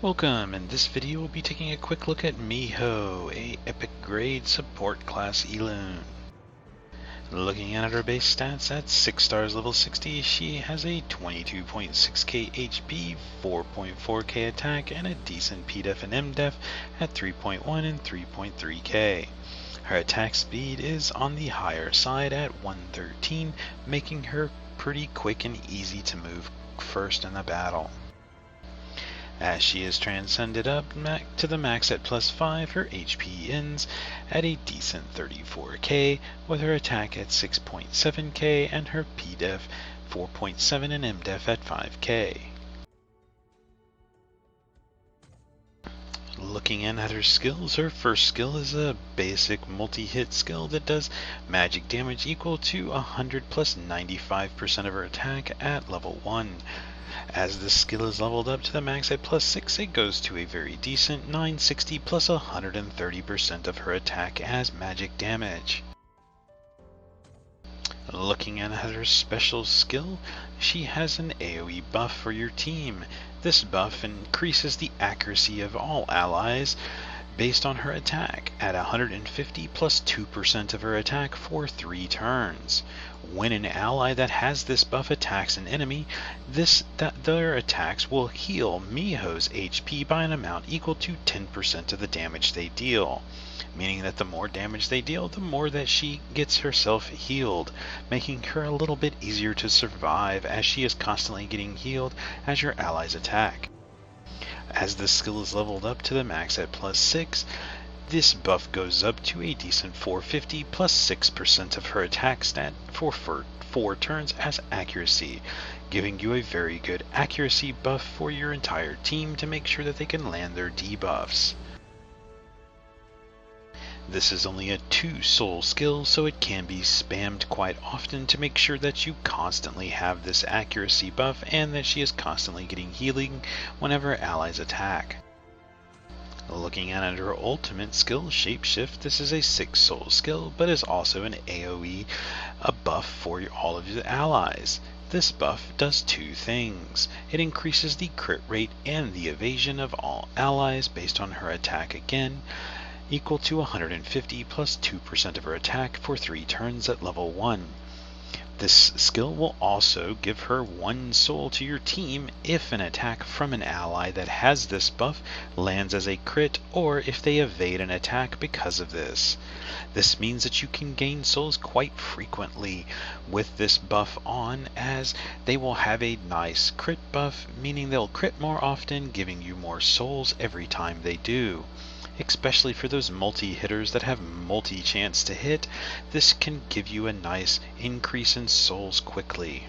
Welcome. In this video we'll be taking a quick look at Miho, a epic grade support class Elune. Looking at her base stats, at 6 stars level 60, she has a 22.6k HP, 4.4k attack, and a decent PDEF and MDEF at 3.1 and 3.3k. Her attack speed is on the higher side at 113, making her pretty quick and easy to move first in the battle. As she is transcended up to the max at +5, her HP ends at a decent 34k, with her attack at 6.7k and her PDEF 4.7 and MDEF at 5k. Looking in at her skills, her first skill is a basic multi-hit skill that does magic damage equal to 100 plus 95% of her attack at level 1. As this skill is leveled up to the max at +6, it goes to a very decent 960 plus 130% of her attack as magic damage. Looking at her special skill, she has an AoE buff for your team. This buff increases the accuracy of all allies based on her attack at 150 plus 2% of her attack for 3 turns. When an ally that has this buff attacks an enemy, their attacks will heal Miho's HP by an amount equal to 10% of the damage they deal. Meaning that the more damage they deal, the more that she gets herself healed, making her a little bit easier to survive as she is constantly getting healed as your allies attack. As this skill is leveled up to the max at +6, this buff goes up to a decent 450 plus 6% of her attack stat for 4 turns as accuracy, giving you a very good accuracy buff for your entire team to make sure that they can land their debuffs. This is only a 2 soul skill, so it can be spammed quite often to make sure that you constantly have this accuracy buff and that she is constantly getting healing whenever allies attack. Looking at her ultimate skill, Shapeshift, this is a 6 soul skill, but is also an AoE, a buff for all of your allies. This buff does 2 things. It increases the crit rate and the evasion of all allies based on her attack again, equal to 150 plus 2% of her attack for 3 turns at level 1. This skill will also give her 1 soul to your team if an attack from an ally that has this buff lands as a crit, or if they evade an attack because of this. This means that you can gain souls quite frequently with this buff on, as they will have a nice crit buff, meaning they'll crit more often, giving you more souls every time they do. Especially for those multi-hitters that have multi-chance to hit, this can give you a nice increase in souls quickly.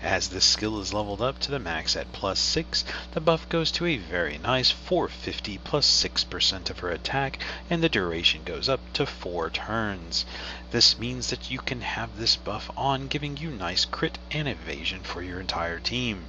As this skill is leveled up to the max at +6, the buff goes to a very nice 450 plus 6% of her attack, and the duration goes up to 4 turns. This means that you can have this buff on, giving you nice crit and evasion for your entire team.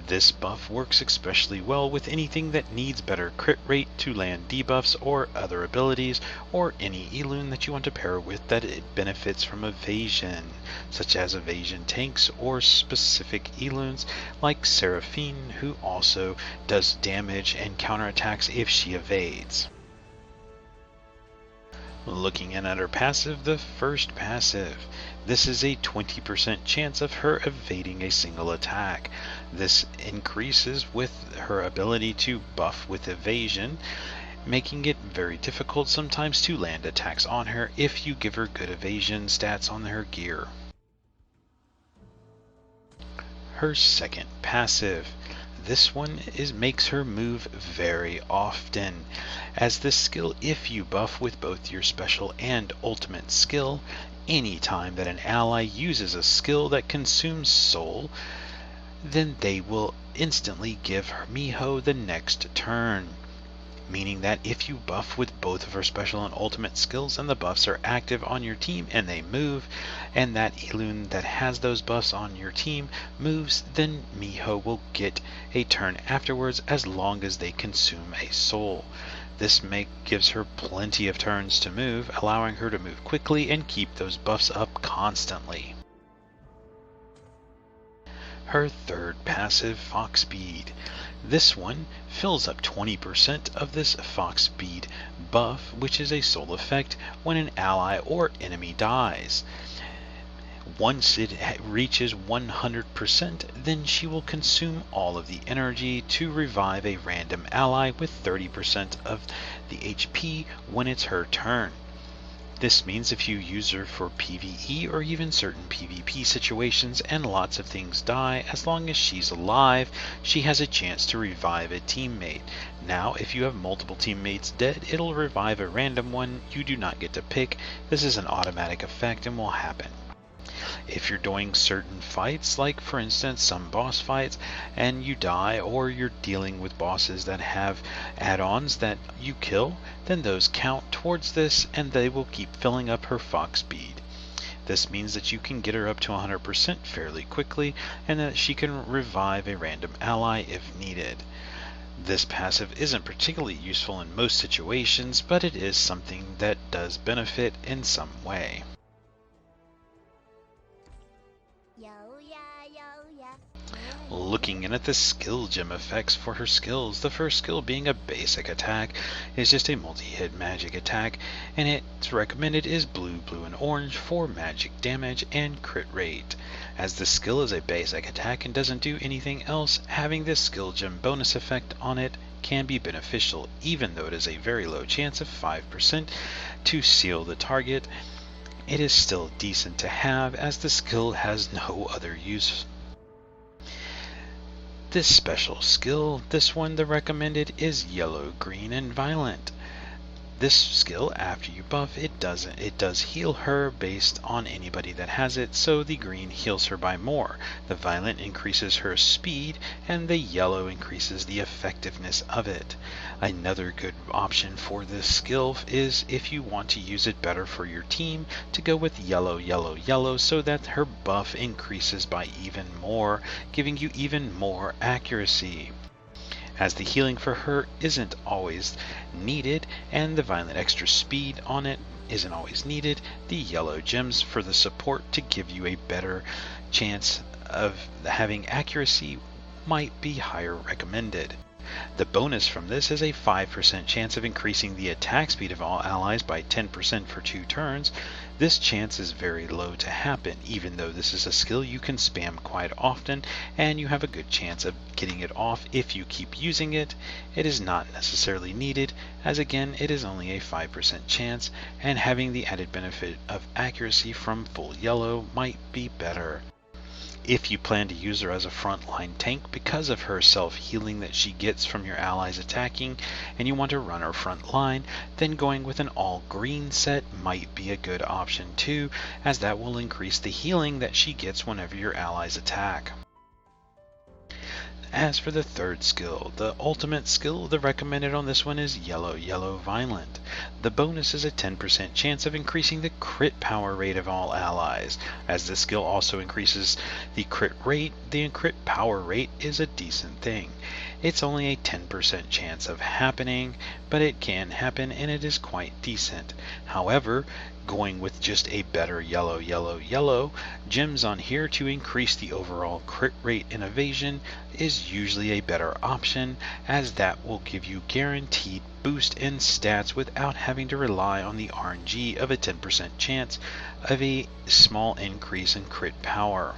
This buff works especially well with anything that needs better crit rate to land debuffs or other abilities, or any Elune that you want to pair with that it benefits from evasion, such as evasion tanks or specific Elunes like Seraphine, who also does damage and counterattacks if she evades. Looking in at her passive, the first passive. This is a 20% chance of her evading a single attack. This increases with her ability to buff with evasion, making it very difficult sometimes to land attacks on her if you give her good evasion stats on her gear. Her second passive. This one makes her move very often, as this skill, if you buff with both your special and ultimate skill, any time that an ally uses a skill that consumes soul, then they will instantly give Miho the next turn. Meaning that if you buff with both of her special and ultimate skills and the buffs are active on your team and they move, and that Elune that has those buffs on your team moves, then Miho will get a turn afterwards as long as they consume a soul. This gives her plenty of turns to move, allowing her to move quickly and keep those buffs up constantly. Her third passive, Fox Speed. This one fills up 20% of this Fox Speed buff, which is a sole effect when an ally or enemy dies. Once it reaches 100%, then she will consume all of the energy to revive a random ally with 30% of the HP when it's her turn. This means if you use her for PvE or even certain PvP situations and lots of things die, as long as she's alive, she has a chance to revive a teammate. Now, if you have multiple teammates dead, it'll revive a random one you do not get to pick. This is an automatic effect and will happen. If you're doing certain fights, like for instance some boss fights, and you die, or you're dealing with bosses that have add-ons that you kill, then those count towards this and they will keep filling up her Fox Speed. This means that you can get her up to 100% fairly quickly and that she can revive a random ally if needed. This passive isn't particularly useful in most situations, but it is something that does benefit in some way. Looking in at the skill gem effects for her skills, the first skill being a basic attack is just a multi-hit magic attack, and its recommended is blue, blue, and orange for magic damage and crit rate. As the skill is a basic attack and doesn't do anything else, having this skill gem bonus effect on it can be beneficial, even though it is a very low chance of 5% to seal the target. It is still decent to have, as the skill has no other use. This special skill, this one, the recommended is yellow, green, and violent. This skill, after you buff, it does heal her based on anybody that has it, so the green heals her by more. The violet increases her speed, and the yellow increases the effectiveness of it. Another good option for this skill is if you want to use it better for your team, to go with yellow, yellow, yellow, so that her buff increases by even more, giving you even more accuracy. As the healing for her isn't always needed, and the violent extra speed on it isn't always needed, the yellow gems for the support to give you a better chance of having accuracy might be higher recommended. The bonus from this is a 5% chance of increasing the attack speed of all allies by 10% for 2 turns. This chance is very low to happen, even though this is a skill you can spam quite often, and you have a good chance of getting it off if you keep using it. It is not necessarily needed, as again it is only a 5% chance, and having the added benefit of accuracy from full yellow might be better. If you plan to use her as a frontline tank because of her self-healing that she gets from your allies attacking, and you want to run her front line, then going with an all-green set might be a good option too, as that will increase the healing that she gets whenever your allies attack. As for the third skill, the ultimate skill, the recommended on this one is yellow, yellow, violent. The bonus is a 10% chance of increasing the crit power rate of all allies. As the skill also increases the crit rate, the crit power rate is a decent thing. It's only a 10% chance of happening, but it can happen and it is quite decent. However, going with just a better yellow, yellow, yellow gems on here to increase the overall crit rate and evasion is usually a better option, as that will give you guaranteed boost in stats without having to rely on the RNG of a 10% chance of a small increase in crit power.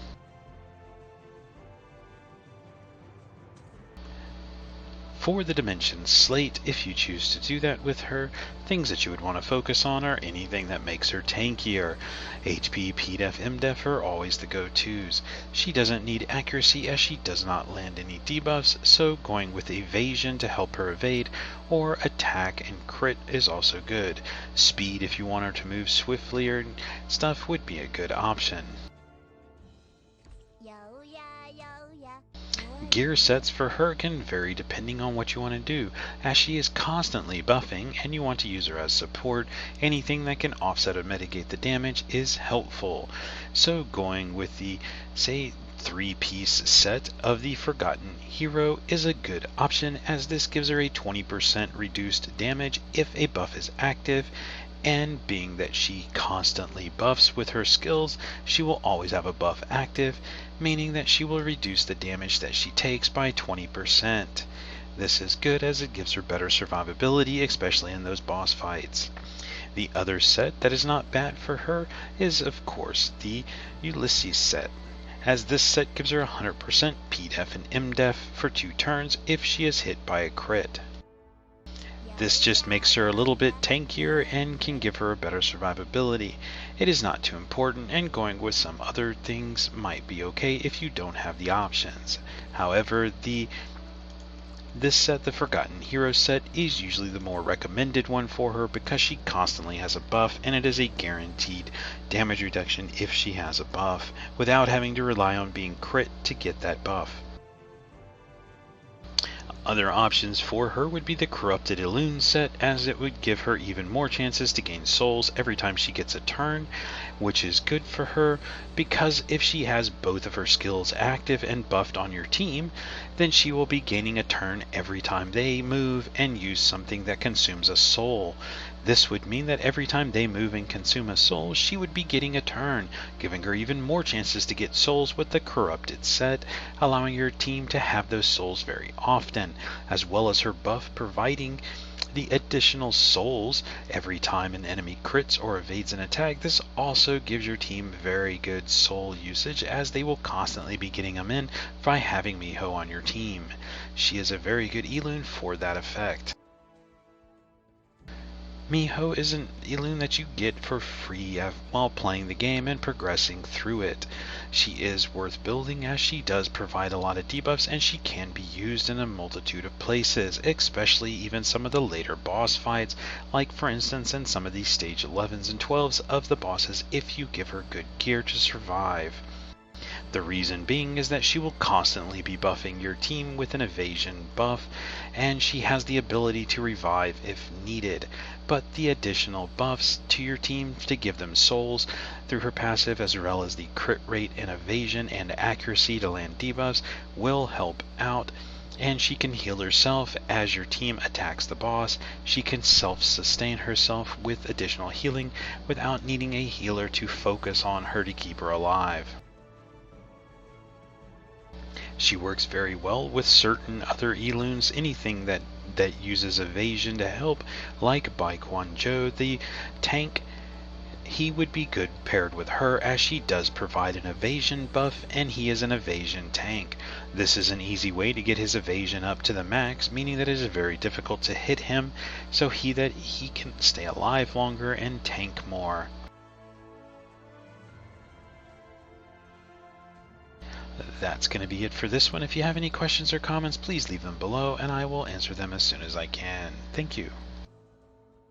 For the Dimension Slate, if you choose to do that with her, things that you would want to focus on are anything that makes her tankier. HP, PDEF, MDEF are always the go-tos. She doesn't need accuracy as she does not land any debuffs, so going with evasion to help her evade, or attack and crit is also good. Speed, if you want her to move swiftly or stuff, would be a good option. Gear sets for her can vary depending on what you want to do, as she is constantly buffing and you want to use her as support. Anything that can offset or mitigate the damage is helpful. So going with the, say, 3-piece set of the Forgotten Hero is a good option, as this gives her a 20% reduced damage if a buff is active, and being that she constantly buffs with her skills, she will always have a buff active, meaning that she will reduce the damage that she takes by 20%. This is good as it gives her better survivability, especially in those boss fights. The other set that is not bad for her is, of course, the Ulysses set, as this set gives her 100% P-Def and M-Def for 2 turns if she is hit by a crit. This just makes her a little bit tankier and can give her a better survivability. It is not too important, and going with some other things might be okay if you don't have the options. However, this set, the Forgotten Hero set, is usually the more recommended one for her because she constantly has a buff, and it is a guaranteed damage reduction if she has a buff, without having to rely on being crit to get that buff. Other options for her would be the Corrupted Elune set, as it would give her even more chances to gain souls every time she gets a turn, which is good for her because if she has both of her skills active and buffed on your team, then she will be gaining a turn every time they move and use something that consumes a soul. This would mean that every time they move and consume a soul, she would be getting a turn, giving her even more chances to get souls with the Corrupted set, allowing your team to have those souls very often, as well as her buff providing the additional souls every time an enemy crits or evades an attack. This also gives your team very good soul usage, as they will constantly be getting them in by having Miho on your team. She is a very good Elune for that effect. Miho is an Elune that you get for free while playing the game and progressing through it. She is worth building as she does provide a lot of debuffs, and she can be used in a multitude of places, especially even some of the later boss fights, like for instance in some of these stage 11s and 12s of the bosses if you give her good gear to survive. The reason being is that she will constantly be buffing your team with an evasion buff, and she has the ability to revive if needed, but the additional buffs to your team to give them souls through her passive, as well as the crit rate and evasion and accuracy to land debuffs, will help out. And she can heal herself as your team attacks the boss. She can self-sustain herself with additional healing without needing a healer to focus on her to keep her alive. She works very well with certain other Elunes, anything that uses evasion to help, like Baekwon Jo, the tank. He would be good paired with her, as she does provide an evasion buff, and he is an evasion tank. This is an easy way to get his evasion up to the max, meaning that it is very difficult to hit him, so he can stay alive longer and tank more. That's going to be it for this one. If you have any questions or comments, please leave them below, and I will answer them as soon as I can. Thank you.